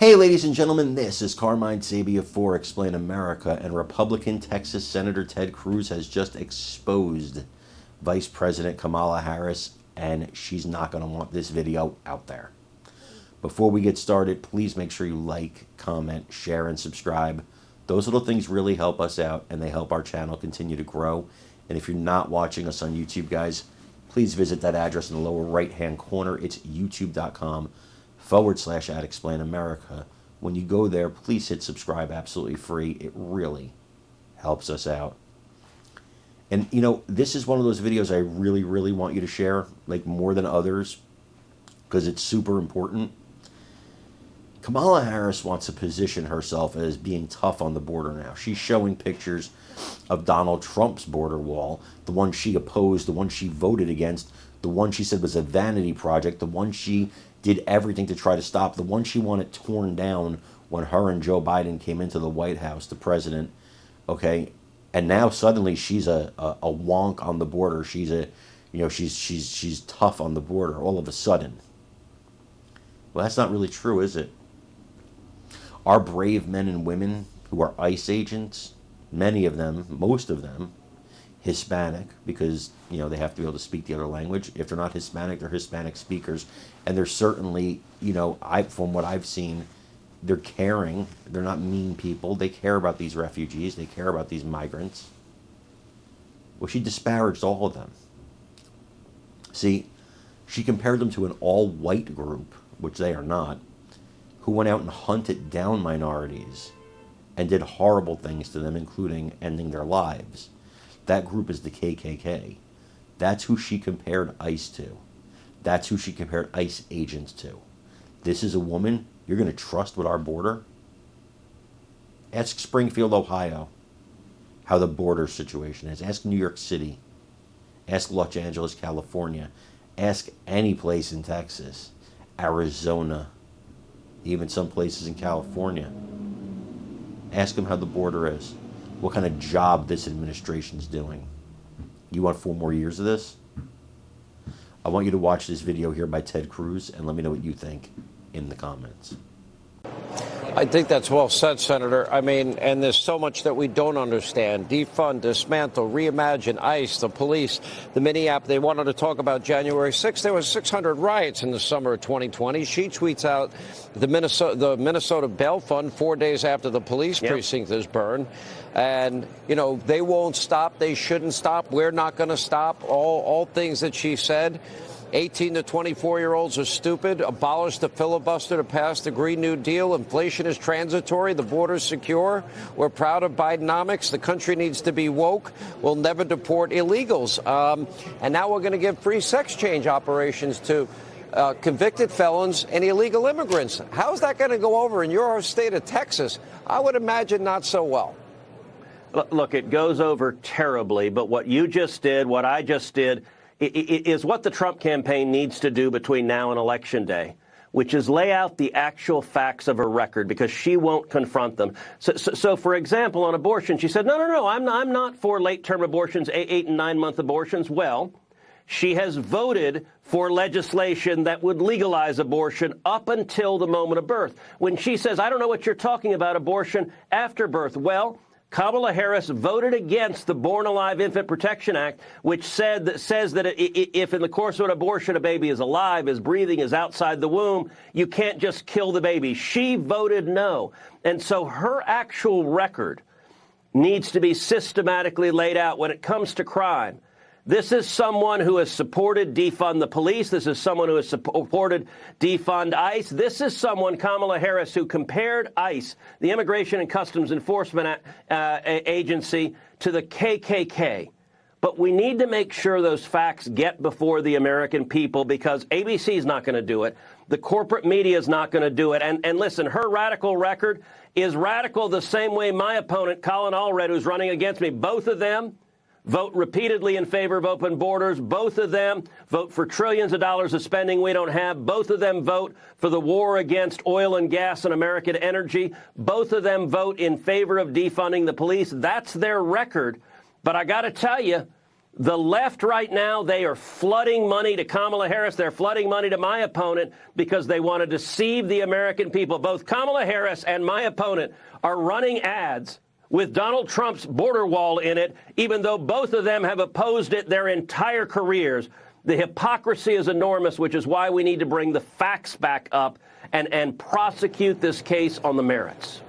Hey, ladies and gentlemen, this is Carmine Sabia for Explain America, and Republican Texas Senator Ted Cruz has just exposed Vice President Kamala Harris, and she's not going to want this video out there. Before we get started, please make sure you like, comment, share, and subscribe. Those little things really help us out, and they help our channel continue to grow. And if you're not watching us on YouTube, guys, please visit that address in the lower right-hand corner. It's youtube.com/@explainamerica. When you go there, please hit subscribe, absolutely free. It really helps us out. And, you know, this is one of those videos I really, really want you to share, like more than others, because it's super important. Kamala Harris wants to position herself as being tough on the border now. She's showing pictures of Donald Trump's border wall, the one she opposed, the one she voted against, the one she said was a vanity project, the one she did everything to try to stop, the one she wanted torn down when her and Joe Biden came into the White House, the president, okay? And now suddenly she's a wonk on the border. She's a, you know, she's tough on the border all of a sudden. Well, that's not really true, is it? Our brave men and women who are ICE agents, many of them, most of them, Hispanic, because, you know, they have to be able to speak the other language. If they're not Hispanic, they're Hispanic speakers. And they're certainly, you know, from what I've seen, they're caring. They're not mean people. They care about these refugees. They care about these migrants. Well, she disparaged all of them. See, she compared them to an all-white group, which they are not, who went out and hunted down minorities and did horrible things to them, including ending their lives. That group is the KKK. That's who she compared ICE to. That's who she compared ICE agents to. This is a woman you're going to trust with our border? Ask Springfield, Ohio, how the border situation is. Ask New York City. Ask Los Angeles, California. Ask any place in Texas, Arizona, even some places in California. Ask them how the border is. What kind of job this administration's doing. You want 4 more years of this? I want you to watch this video here by Ted Cruz and let me know what you think in the comments. I think that's well said, Senator. I mean, and there's so much that we don't understand. Defund, dismantle, reimagine, ICE, the police, the mini-app. They wanted to talk about January 6th. There was 600 riots in the summer of 2020. She tweets out the Minnesota bail fund 4 days after the police precinct is burned. And, you know, they won't stop. They shouldn't stop. We're not going to stop. All things that she said. 18 to 24-year-olds are stupid. Abolish the filibuster to pass the Green New Deal. Inflation is transitory. The border's secure. We're proud of Bidenomics. The country needs to be woke. We'll never deport illegals. And now we're going to give free sex change operations to convicted felons and illegal immigrants. How's that going to go over in your state of Texas? I would imagine not so well. Look, it goes over terribly. But what you just did, what I just did, is what the Trump campaign needs to do between now and Election Day, which is lay out the actual facts of her record, because she won't confront them. So for example, on abortion, she said, no, I'm not for late-term abortions, 8 and 9 month abortions. Well, she has voted for legislation that would legalize abortion up until the moment of birth. When she says, I don't know what you're talking about, abortion after birth, well, Kamala Harris voted against the Born Alive Infant Protection Act, which says that if in the course of an abortion a baby is alive, is breathing, is outside the womb, you can't just kill the baby. She voted no. And so her actual record needs to be systematically laid out when it comes to crime. This is someone who has supported defund the police. This is someone who has supported defund ICE. This is someone, Kamala Harris, who compared ICE, the Immigration and Customs Enforcement Agency, to the KKK. But we need to make sure those facts get before the American people, because ABC is not going to do it. The corporate media is not going to do it. And listen, her radical record is radical the same way my opponent, Colin Allred, who's running against me, both of them vote repeatedly in favor of open borders. Both of them vote for trillions of dollars of spending we don't have. Both of them vote for the war against oil and gas and American energy. Both of them vote in favor of defunding the police. That's their record. But I got to tell you, The left right now, they are flooding money to Kamala Harris. They're flooding money to my opponent because they want to deceive the American people. Both Kamala Harris and my opponent are running ads with Donald Trump's border wall in it, even though both of them have opposed it their entire careers. The hypocrisy is enormous, which is why we need to bring the facts back up and prosecute this case on the merits.